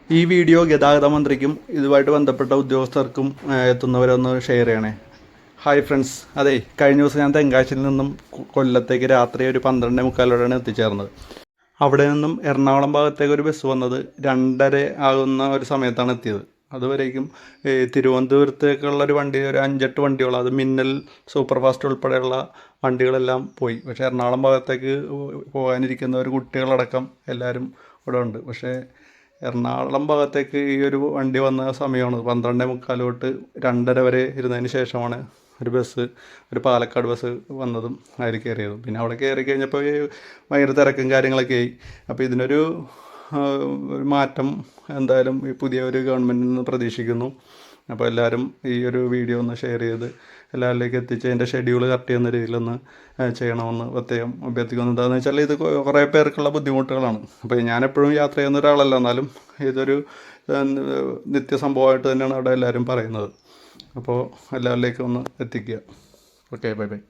ഈ വീഡിയോ ഗതാഗത മന്ത്രിക്കും ഇതുമായിട്ട് ബന്ധപ്പെട്ട ഉദ്യോഗസ്ഥർക്കും എത്തുന്നവരൊന്ന് ഷെയർ ചെയ്യണേ. ഹായ് ഫ്രണ്ട്സ്, അതെ, കഴിഞ്ഞ ദിവസം ഞാൻ തെങ്കാശിയിൽ നിന്നും കൊല്ലത്തേക്ക് രാത്രി ഒരു 12:45 എത്തിച്ചേർന്നത്. അവിടെ നിന്നും എറണാകുളം ഭാഗത്തേക്ക് ഒരു ബസ് വന്നത് 2:30 ആകുന്ന ഒരു സമയത്താണ് എത്തിയത്. അതുവരേക്കും തിരുവനന്തപുരത്തേക്കുള്ള ഒരു വണ്ടി, ഒരു 5-8 വണ്ടിയോളം, അത് മിന്നൽ സൂപ്പർ ഫാസ്റ്റ് ഉൾപ്പെടെയുള്ള വണ്ടികളെല്ലാം പോയി. പക്ഷേ എറണാകുളം ഭാഗത്തേക്ക് പോകാനിരിക്കുന്ന ഒരു കുട്ടികളടക്കം എല്ലാവരും ഇവിടെ ഉണ്ട്. പക്ഷേ എറണാകുളം ഭാഗത്തേക്ക് ഈ ഒരു വണ്ടി വന്ന സമയമാണ് 12:45 തൊട്ട് 2:30 വരെ ഇരുന്നതിന് ശേഷമാണ് ഒരു ബസ്, ഒരു പാലക്കാട് ബസ് വന്നതും അതിൽ കയറിയതും. പിന്നെ അവിടെ കയറി കഴിഞ്ഞപ്പോൾ ഭയങ്കര തിരക്കും കാര്യങ്ങളൊക്കെ ആയി. അപ്പോൾ ഇതിനൊരു ഒരു മാറ്റം എന്തായാലും ഈ പുതിയ ഒരു ഗവൺമെൻറ്റിൽ നിന്ന് പ്രതീക്ഷിക്കുന്നു. അപ്പോൾ എല്ലാവരും ഈ ഒരു വീഡിയോ ഒന്ന് ഷെയർ ചെയ്ത് എല്ലാവരിലേക്ക് എത്തിച്ച് അതിൻ്റെ ഷെഡ്യൂൾ കറക്റ്റ് ചെയ്യുന്ന രീതിയിലൊന്ന് ചെയ്യണമെന്ന് പ്രത്യേകം അഭ്യർത്ഥിക്കുന്നു. എന്താണെന്ന് വെച്ചാൽ ഇത് കുറേ പേർക്കുള്ള ബുദ്ധിമുട്ടുകളാണ്. അപ്പോൾ ഞാനെപ്പോഴും യാത്ര ചെയ്യുന്ന ഒരാളല്ല, എന്നാലും ഇതൊരു നിത്യസംഭവമായിട്ട് തന്നെയാണ് അവിടെ എല്ലാവരും പറയുന്നത്. അപ്പോൾ എല്ലാവരിലേക്കും ഒന്ന് എത്തിക്കുക. Okay, bye bye.